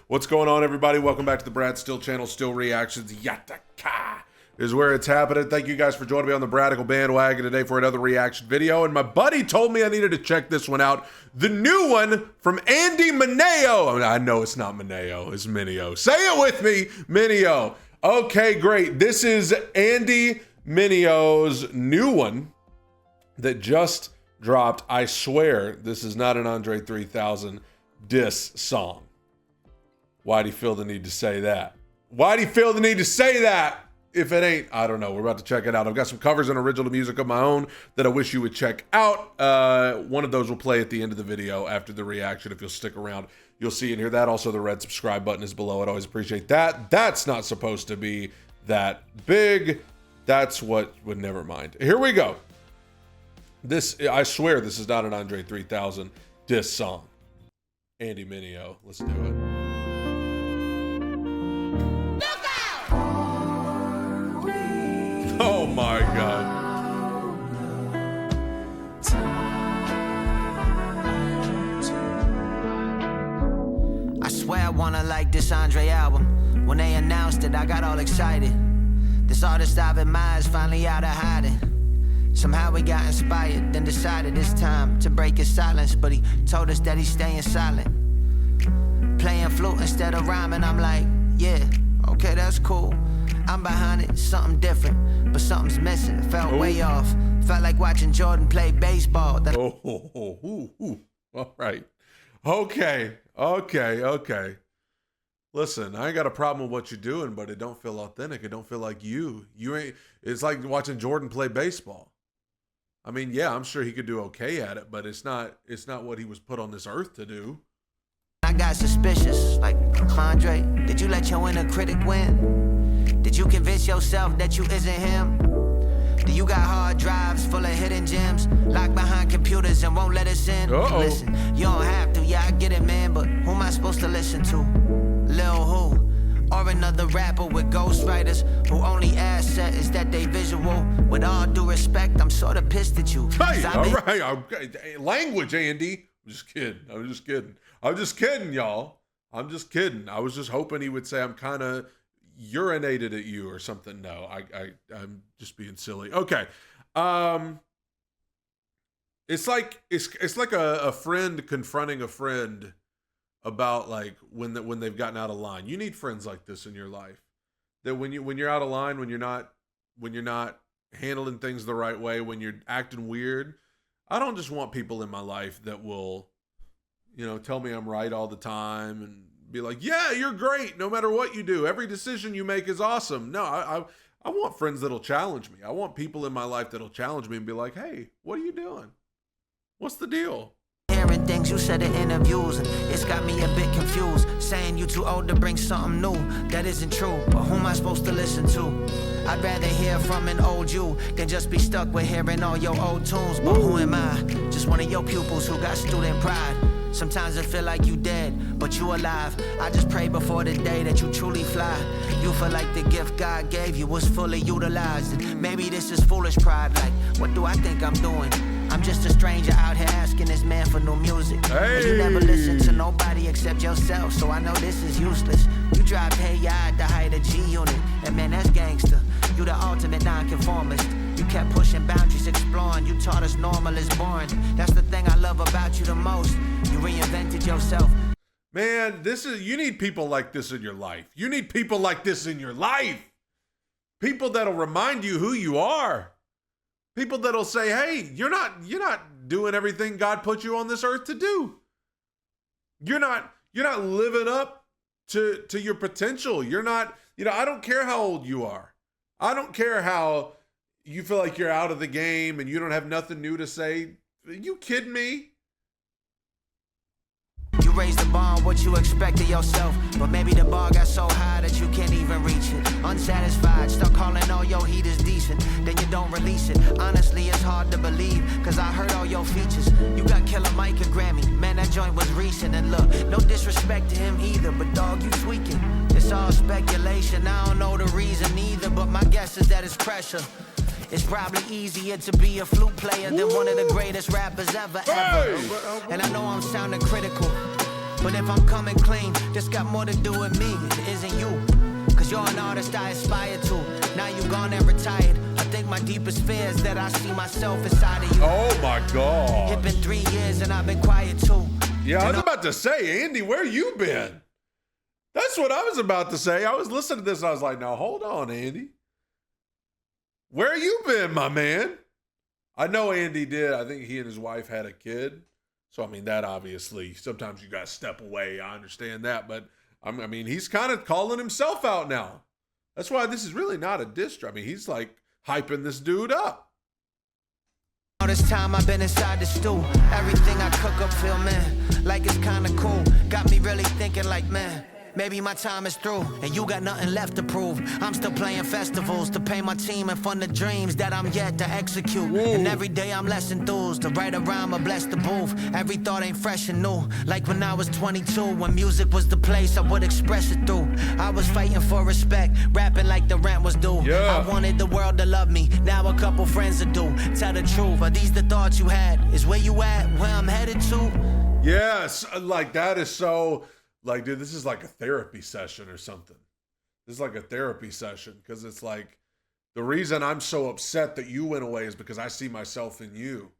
What's going on, everybody? Welcome back to the Brad Still channel. Still Reactions. Yataka is where it's happening. Thank you guys for joining me on the Bradical bandwagon today for another reaction video. And my buddy told me I needed to check this one out. The new one from Andy Mineo. I know it's not Mineo, it's Mineo. Say it with me, Mineo. Okay, great. This is Andy Mineo's new one that just dropped. I swear this is not an André 3000 diss song. Why'd he feel the need to say that? Why'd he feel the need to say that? If it ain't, I don't know. We're about to check it out. I've got some covers and original music of my own that I wish you would check out. One of those will play at the end of the video after the reaction. If you'll stick around, you'll see and hear that. Also, the red subscribe button is below. I'd always appreciate that. That's not supposed to be that big. That's what would, never mind. Here we go. This, I swear this is not an André 3000 diss song. Andy Mineo, let's do it. Oh my God. I swear I wanna like this André album. When they announced it, I got all excited. This artist I've admired is finally out of hiding. Somehow we got inspired, then decided it's time to break his silence. But he told us that he's staying silent. Playing flute instead of rhyming, I'm like, yeah, okay, that's cool. I'm behind it, something different, but something's missing. It felt way off. Felt like watching Jordan play baseball. All right. Okay. Listen, I ain't got a problem with what you're doing, but it don't feel authentic. It don't feel like you. You ain't. It's like watching Jordan play baseball. I mean, yeah, I'm sure he could do okay at it, but it's not what he was put on this earth to do. I got suspicious, like, Andre, did you let your inner critic win? Did you convince yourself that you isn't him? Do you got hard drives full of hidden gems, locked behind computers and won't let us in? Listen, you don't have to, yeah, I get it, man, but who am I supposed to listen to? Lil who? Or another rapper with ghostwriters who only asset is that they visual? With all due respect, I'm sort of pissed at you. Hey, all right, okay. Language, Andy. I'm just kidding, y'all. I'm just kidding. I was just hoping he would say I'm kind of urinated at you or something. No, I'm just being silly. Okay. It's like a friend confronting a friend about like when they've gotten out of line. You need friends like this in your life. That when you're out of line, when you're not handling things the right way, when you're acting weird. I don't just want people in my life that will, tell me I'm right all the time and be like, yeah, you're great no matter what you do. Every decision you make is awesome. No, I want friends that'll challenge me. I want people in my life that'll challenge me and be like, hey, what are you doing? What's the deal? Hearing things you said in interviews, and it's got me a bit confused. Saying you too old to bring something new that isn't true. But who am I supposed to listen to? I'd rather hear from an old you than just be stuck with hearing all your old tunes. But who am I? Just one of your pupils who got student pride. Sometimes I feel like you dead, but you alive. I just pray before the day that you truly fly. You feel like the gift God gave you was fully utilized. And maybe this is foolish pride, like, what do I think I'm doing? I'm just a stranger out here asking this man for new music. Hey. And you never listen to nobody except yourself, so I know this is useless. You drive hey at the height of G-Unit, and man, that's gangster. You the ultimate nonconformist. You kept pushing boundaries, exploring. You taught us normal is boring. That's the thing I love about you the most. You reinvented yourself. Man, you need people like this in your life. You need people like this in your life. People that'll remind you who you are. People that'll say, hey, you're not doing everything God put you on this earth to do. You're not living up to your potential. You're not, I don't care how old you are. I don't care how you feel like you're out of the game and you don't have nothing new to say. Are you kidding me? You raised the bar on what you expect of yourself, but maybe the bar got so high that you can't even reach it. Unsatisfied, stuck calling all your heat is decent, then you don't release it. Honestly, it's hard to believe, cause I heard all your features. You got Killer Mike and Grammy, man, that joint was recent. And look, no disrespect to him either, but dog, you tweaking. It's all speculation, I don't know the reason either, but my guess is that it's pressure. It's probably easier to be a flute player than one of the greatest rappers ever. And I know I'm sounding critical. But if I'm coming clean, this got more to do with me, it isn't you. Cause you're an artist I aspire to. Now you gone and retired. I think my deepest fear is that I see myself inside of you. Oh my God. It's been 3 years and I've been quiet too. Yeah, I was about to say, Andy, where you been? That's what I was about to say. I was listening to this and I was like, now hold on, Andy. Where you been, my man? I know Andy did. I think he and his wife had a kid. So, I mean, that obviously, sometimes you got to step away. I understand that. But, I mean, he's kind of calling himself out now. That's why this is really not a diss track. I mean, he's like hyping this dude up. All this time I've been inside the stew. Everything I cook up feel, man, like it's kind of cool. Got me really thinking like, man, maybe my time is through, and you got nothing left to prove. I'm still playing festivals to pay my team and fund the dreams that I'm yet to execute. Whoa. And every day I'm less enthused to write a rhyme or bless the booth. Every thought ain't fresh and new, like when I was 22, when music was the place I would express it through. I was fighting for respect, rapping like the rent was due. Yeah. I wanted the world to love me, now a couple friends to do. Tell the truth, are these the thoughts you had? Is where you at, where I'm headed to? Yes, like that is so... Like, dude, this is like a therapy session or something. This is like a therapy session because it's like the reason I'm so upset that you went away is because I see myself in you.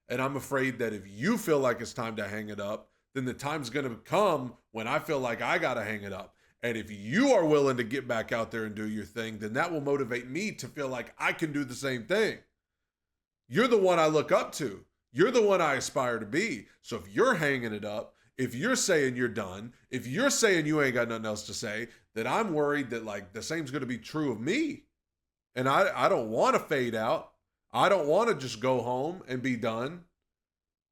And I'm afraid that if you feel like it's time to hang it up, then the time's going to come when I feel like I got to hang it up. And if you are willing to get back out there and do your thing, then that will motivate me to feel like I can do the same thing. You're the one I look up to. You're the one I aspire to be. So if you're hanging it up, if you're saying you're done, if you're saying you ain't got nothing else to say, then I'm worried that like the same's going to be true of me. And I don't want to fade out. I don't want to just go home and be done.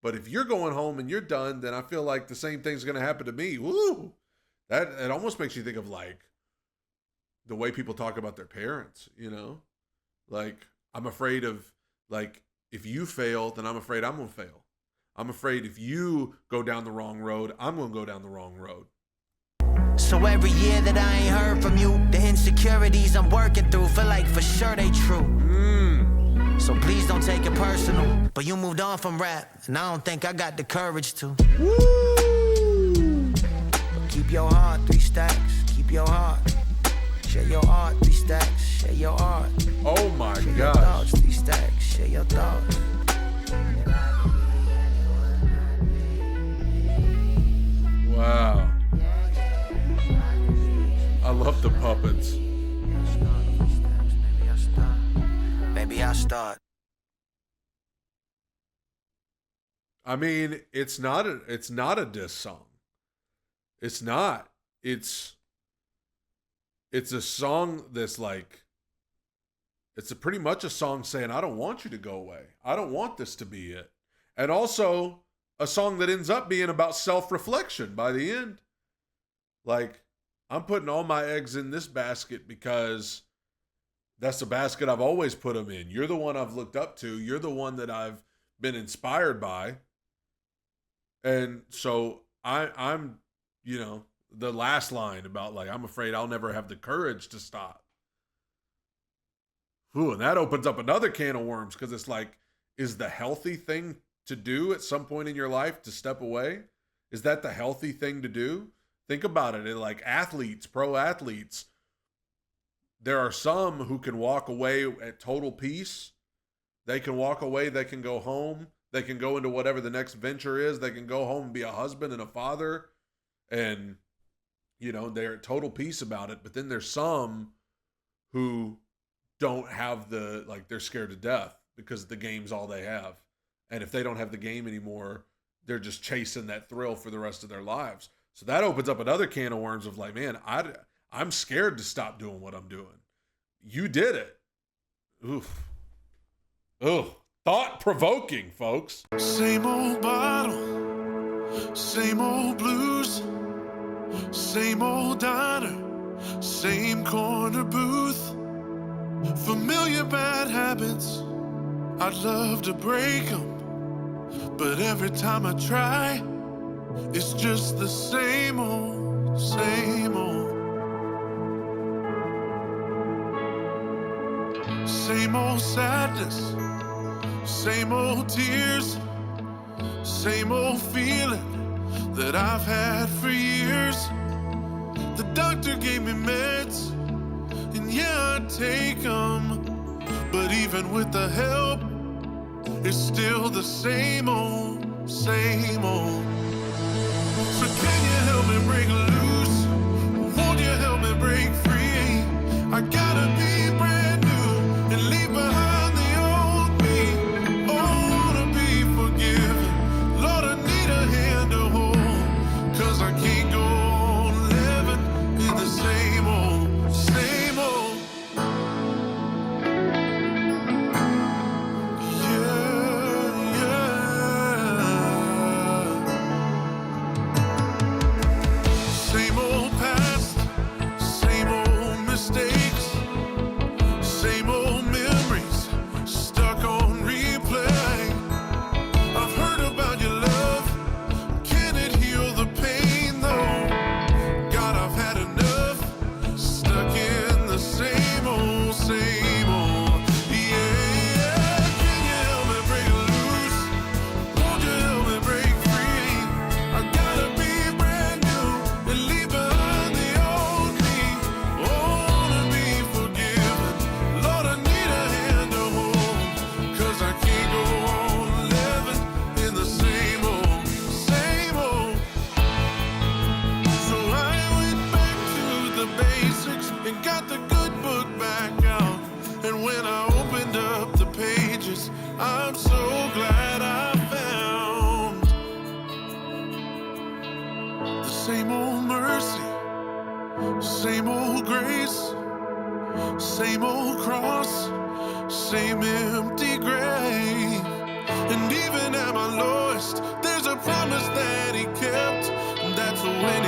But if you're going home and you're done, then I feel like the same thing's going to happen to me. Woo! That it almost makes you think of like the way people talk about their parents, you know? Like I'm afraid of like if you fail, then I'm afraid I'm going to fail. I'm afraid if you go down the wrong road, I'm going to go down the wrong road. So every year that I ain't heard from you, the insecurities I'm working through feel like for sure they true. So please don't take it personal. But you moved on from rap, and I don't think I got the courage to. Woo! But keep your heart, 3 stacks. Keep your heart. Share your art, 3 stacks. Share your art. Oh my gosh. Share your thoughts, 3 stacks. Share your thoughts. Wow. I love the puppets. Maybe I'll start. I mean, it's not a diss song. It's not. It's a song that's like, it's pretty much a song saying, I don't want you to go away. I don't want this to be it. And also a song that ends up being about self-reflection by the end. Like, I'm putting all my eggs in this basket because that's the basket I've always put them in. You're the one I've looked up to. You're the one that I've been inspired by. And so I'm, you know, the last line about like, I'm afraid I'll never have the courage to stop. Ooh, and that opens up another can of worms because it's like, is the healthy thing to do at some point in your life to step away? Is that the healthy thing to do? Think about it. Like athletes, pro athletes, there are some who can walk away at total peace. They can walk away. They can go home. They can go into whatever the next venture is. They can go home and be a husband and a father. And, you know, they're at total peace about it. But then there's some who don't have the, like, they're scared to death because the game's all they have. And if they don't have the game anymore, they're just chasing that thrill for the rest of their lives. So that opens up another can of worms of like, man, I'm scared to stop doing what I'm doing. You did it. Oof. Ugh. Thought-provoking, folks. Same old bottle, same old blues, same old diner, same corner booth. Familiar bad habits, I'd love to break them, but every time I try, it's just the same old, same old. Same old sadness, same old tears, same old feeling, that I've had for years. The doctor gave me meds, and yeah, I take them. But even with the help, it's still the same old, same old. So can you help me break loose? Won't you help me break free? I gotta be brand new and leave behind the old me. Oh, I wanna be forgiven. Lord, I need a hand to hold, 'cause I can't go on living in the same old, same old. Same old past, same old mistakes, same old memories stuck on replay. I've heard about your love, can it heal the pain though? God, I've had enough, stuck in the same old, same old. Yeah, can you help me break loose? Won't you help me break free? I gotta be brand new and leave behind the old me. Oh, I wanna be forgiven. Lord, I need a hand to hold, 'cause I can't go on living in the same old, same old. So I went back to the basics and got the good book back out. And when I opened up the pages, I'm so glad I found the same old mercy, same old grace, same old cross, same empty grave. And even at my lowest, there's a promise that he kept, and that's when